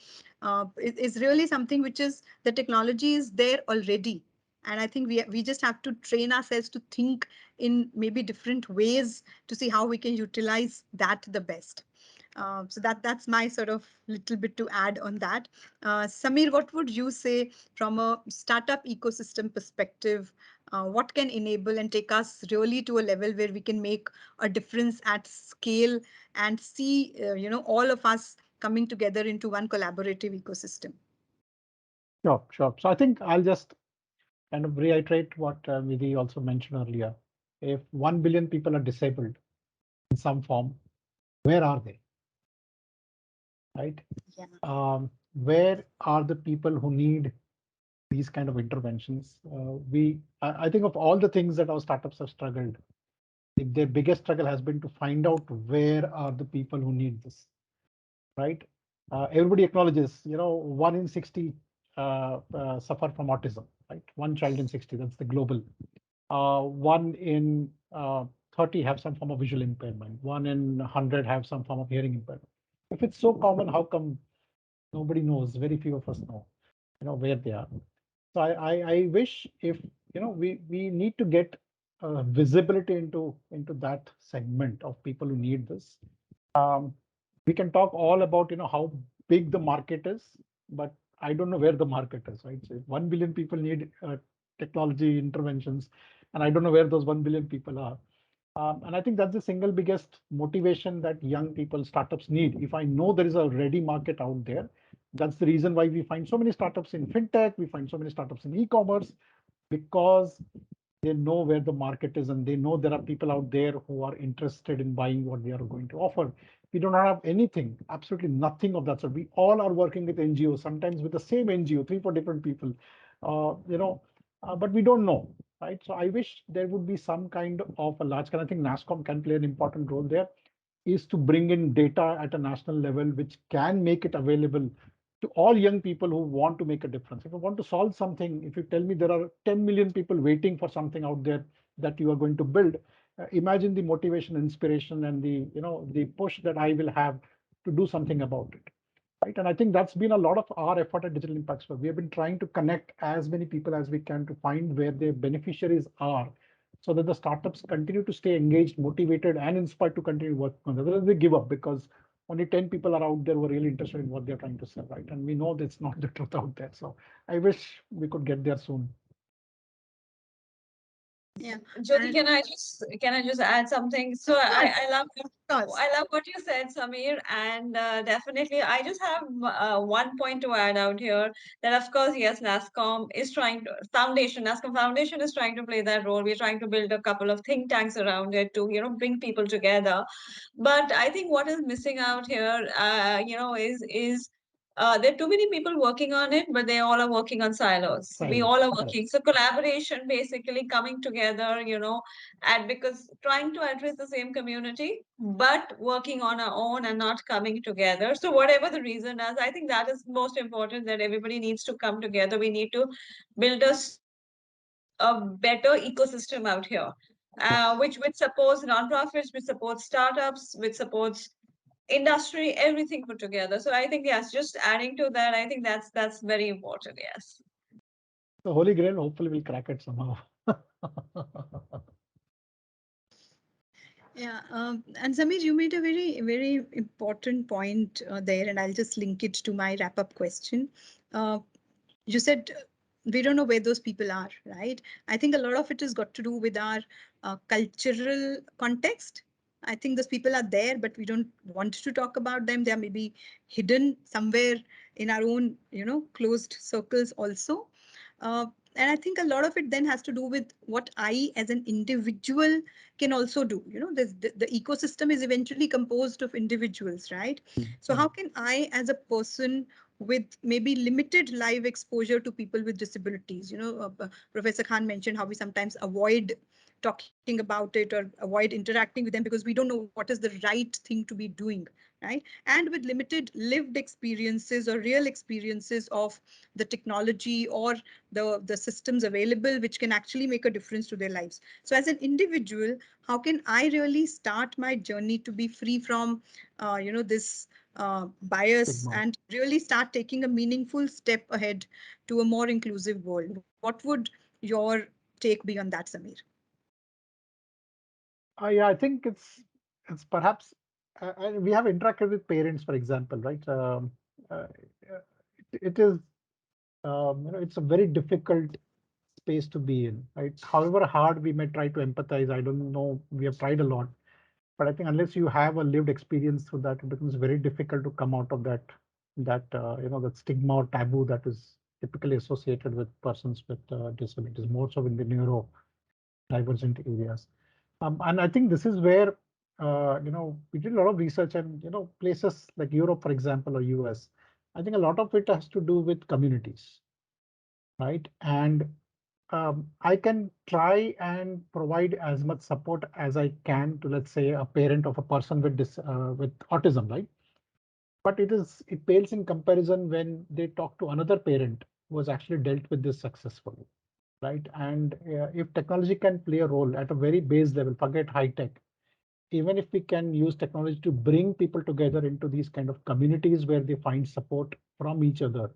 Is really something which is the technology is there already, and I think we just have to train ourselves to think in maybe different ways to see how we can utilize that the best. So that's my sort of little bit to add on that. Samir, what would you say from a startup ecosystem perspective? What can enable and take us really to a level where we can make a difference at scale and see all of us coming together into one collaborative ecosystem? Sure, sure. So I think I'll just kind of reiterate what Vidhi also mentioned earlier. If 1 billion people are disabled in some form, where are they? Right? Yeah. Where are the people who need these kind of interventions? I think of all the things that our startups have struggled, their biggest struggle has been to find out where are the people who need this, right? Everybody acknowledges, 1 in 60 suffer from autism, right? One child in 60, that's the global. 1 in 30 have some form of visual impairment. 1 in 100 have some form of hearing impairment. If it's so common, how come nobody knows? Very few of us know, where they are. So I wish if, we need to get visibility into that segment of people who need this. Um, we can talk all about, how big the market is, but I don't know where the market is, right? So if 1 billion people need technology interventions, and I don't know where those 1 billion people are. And I think that's the single biggest motivation that young people, startups need. If I know there is a ready market out there, that's the reason why we find so many startups in fintech, we find so many startups in e-commerce, because they know where the market is and they know there are people out there who are interested in buying what we are going to offer. We don't have anything, absolutely nothing of that sort. We all are working with NGOs, sometimes with the same NGO, three, four different people, but we don't know, right? So I wish there would be some kind of a large, kind. I think NASCOM can play an important role there, is to bring in data at a national level, which can make it available to all young people who want to make a difference. If you want to solve something, if you tell me there are 10 million people waiting for something out there that you are going to build, imagine the motivation, inspiration, and the push that I will have to do something about it. Right. And I think that's been a lot of our effort at Digital Impacts Club. We have been trying to connect as many people as we can to find where their beneficiaries are, so that the startups continue to stay engaged, motivated, and inspired to continue working on it. Otherwise, they give up because only 10 people are out there who are really interested in what they're trying to sell, right? And we know that's not the truth out there. So I wish we could get there soon. Yeah. Jyoti, And can I just add something? So of I, course, I love of course. I love what you said, Samir, and definitely I just have one point to add out here that of course yes, NASCOM is trying to NASCOM Foundation is trying to play that role. We're trying to build a couple of think tanks around it to bring people together. But I think what is missing out here, is there are too many people working on it, but they all are working on silos. We all Silence. are Correct. working. So collaboration, basically coming together, and because trying to address the same community, but working on our own and not coming together. So whatever the reason is, I think that is most important, that everybody needs to come together. We need to build a better ecosystem out here, Yes. which supports nonprofits, which supports startups, which supports industry, everything put together. So I think yes, just adding to that, I think that's very important. Yes. The Holy Grail, hopefully we'll crack it somehow. Yeah, and Samir, you made a very, very important point there, and I'll just link it to my wrap-up question. Uh, you said we don't know where those people are, right? I think a lot of it has got to do with our cultural context. I think those people are there, but we don't want to talk about them. They are maybe hidden somewhere in our own, closed circles also. Uh, and I think a lot of it then has to do with what I, as an individual, can also do. The ecosystem is eventually composed of individuals, right? So how can I, as a person with maybe limited live exposure to people with disabilities, Professor Khan mentioned how we sometimes avoid talking about it or avoid interacting with them because we don't know what is the right thing to be doing, right? And with limited lived experiences or real experiences of the technology or the systems available which can actually make a difference to their lives. So as an individual, how can I really start my journey to be free from this bias Stigma. and really start taking a meaningful step ahead to a more inclusive world? What would your take be on that, Samir? Yeah, I think it's perhaps, we have interacted with parents, for example, right? Uh, it is, it's a very difficult space to be in, right? However hard we may try to empathize, I don't know, we have tried a lot, but I think unless you have a lived experience through that, it becomes very difficult to come out of that stigma or taboo that is typically associated with persons with disabilities, more so in the neurodivergent areas. And I think this is where, we did a lot of research, and, places like Europe, for example, or US, I think a lot of it has to do with communities, right? And I can try and provide as much support as I can to, let's say, a parent of a person with autism, right? But it pales in comparison when they talk to another parent who has actually dealt with this successfully, right? And if technology can play a role at a very base level, forget high tech, even if we can use technology to bring people together into these kind of communities where they find support from each other,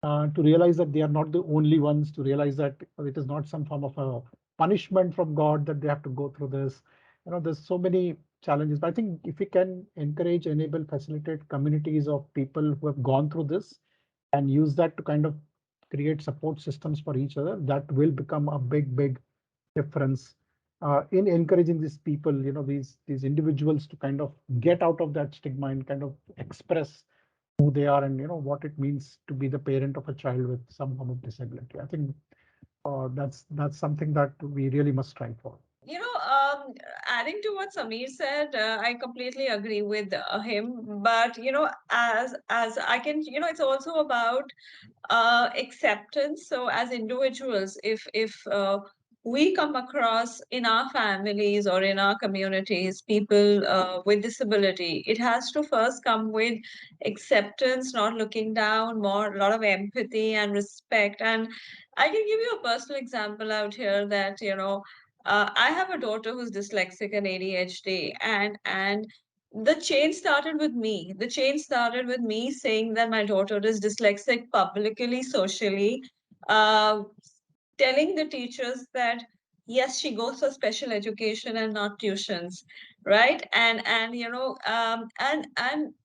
to realize that they are not the only ones, to realize that it is not some form of a punishment from God that they have to go through this. There's so many challenges. But I think if we can encourage, enable, facilitate communities of people who have gone through this and use that to kind of create support systems for each other, that will become a big, big difference in encouraging these people, these individuals to kind of get out of that stigma and kind of express who they are and what it means to be the parent of a child with some form of disability. I think that's something that we really must strive for. You know, adding to what Samir said, I completely agree with him. But as I can, it's also about acceptance. So as individuals, if we come across in our families or in our communities people with disability, it has to first come with acceptance, not looking down, more a lot of empathy and respect. And I can give you a personal example out here that I have a daughter who's dyslexic and ADHD, and the change started with me. The change started with me saying that my daughter is dyslexic publicly, socially, uh, telling the teachers that yes, she goes for special education and not tuitions, right? And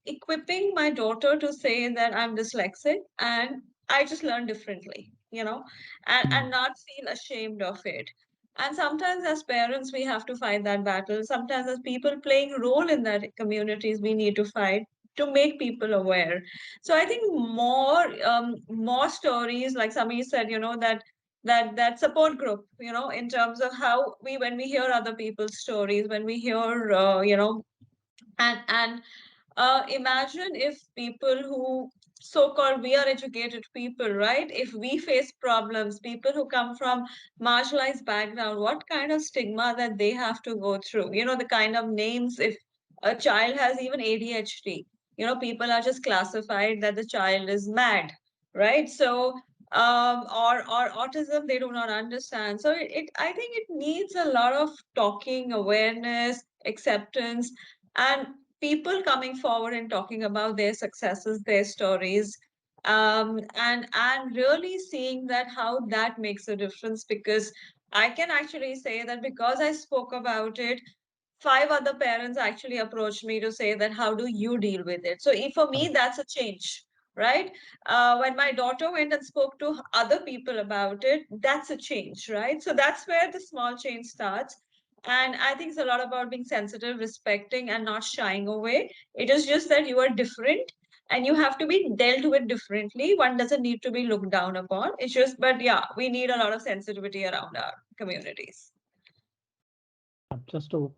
equipping my daughter to say that I'm dyslexic and I just learn differently, and Mm. not feel ashamed of it. And sometimes as parents, we have to fight that battle. Sometimes as people playing role in that communities, we need to fight to make people aware. So I think more stories, like Samir said, that support group, in terms of how we when we hear other people's stories, when we hear and imagine if people who so-called we are educated people, right? If we face problems, people who come from marginalized background, what kind of stigma that they have to go through? The kind of names, if a child has even ADHD, people are just classified that the child is mad, right? So or autism, they do not understand. So I think it needs a lot of talking, awareness, acceptance, and people coming forward and talking about their successes, their stories, and really seeing that how that makes a difference. Because I can actually say that because I spoke about it, five other parents actually approached me to say that how do you deal with it. So if, for me, Correct. that's a change, right? When my daughter went and spoke to other people about it, that's a change, right? So that's where the small change starts. And I think it's a lot about being sensitive, respecting, and not shying away. It is just that you are different and you have to be dealt with differently. One doesn't need to be looked down upon. It's just, but yeah, we need a lot of sensitivity around our communities. Just to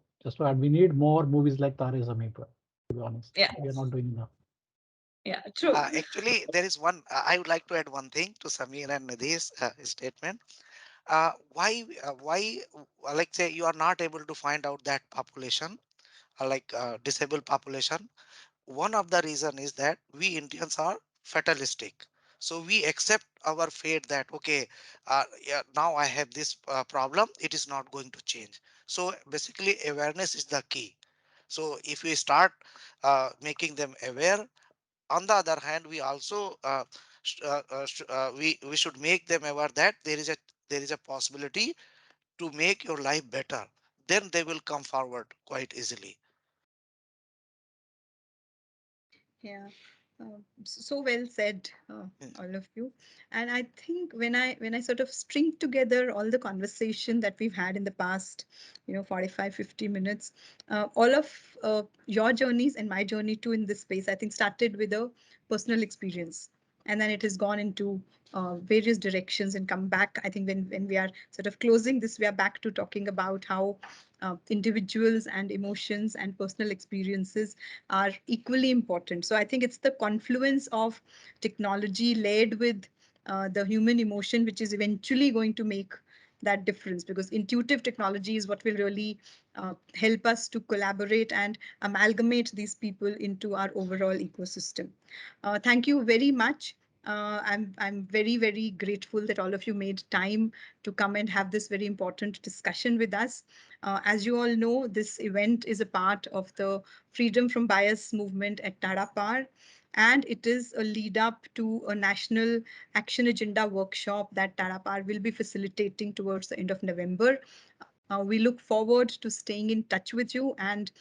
add, we need more movies like Tare Zameen Par. To be honest, Yeah, we are not doing enough. yeah, true. Actually, there is one. I would like to add one thing to Samir and Nidhi's statement. Why, let's say you are not able to find out that population, like disabled population. One of the reason is that we Indians are fatalistic. So we accept our fate that, okay, yeah, now I have this problem, it is not going to change. So basically awareness is the key. So if we start making them aware, on the other hand, we also we should make them aware that there is a possibility to make your life better. Then they will come forward quite easily. Yeah, so well said, Mm. all of you. And I think when I sort of string together all the conversation that we've had in the past, 45, 50 minutes, all of your journeys and my journey too in this space, I think started with a personal experience. And then it has gone into various directions and come back. I think when we are sort of closing this, we are back to talking about how individuals and emotions and personal experiences are equally important. So I think it's the confluence of technology layered with the human emotion, which is eventually going to make that difference, because intuitive technology is what will really help us to collaborate and amalgamate these people into our overall ecosystem. Thank you very much. I'm very, very grateful that all of you made time to come and have this very important discussion with us. As you all know, this event is a part of the Freedom from Bias movement at Tadapar. and it is a lead up to a national action agenda workshop that Tarapar will be facilitating towards the end of November. We look forward to staying in touch with you and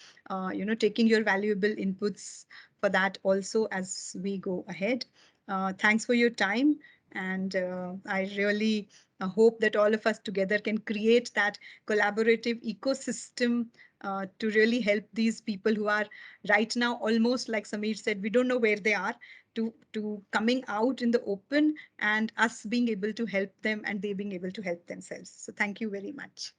taking your valuable inputs for that also as we go ahead. Thanks for your time, and I really hope that all of us together can create that collaborative ecosystem to really help these people who are right now almost, like Samir said, we don't know where they are, to coming out in the open, and us being able to help them and they being able to help themselves. So thank you very much.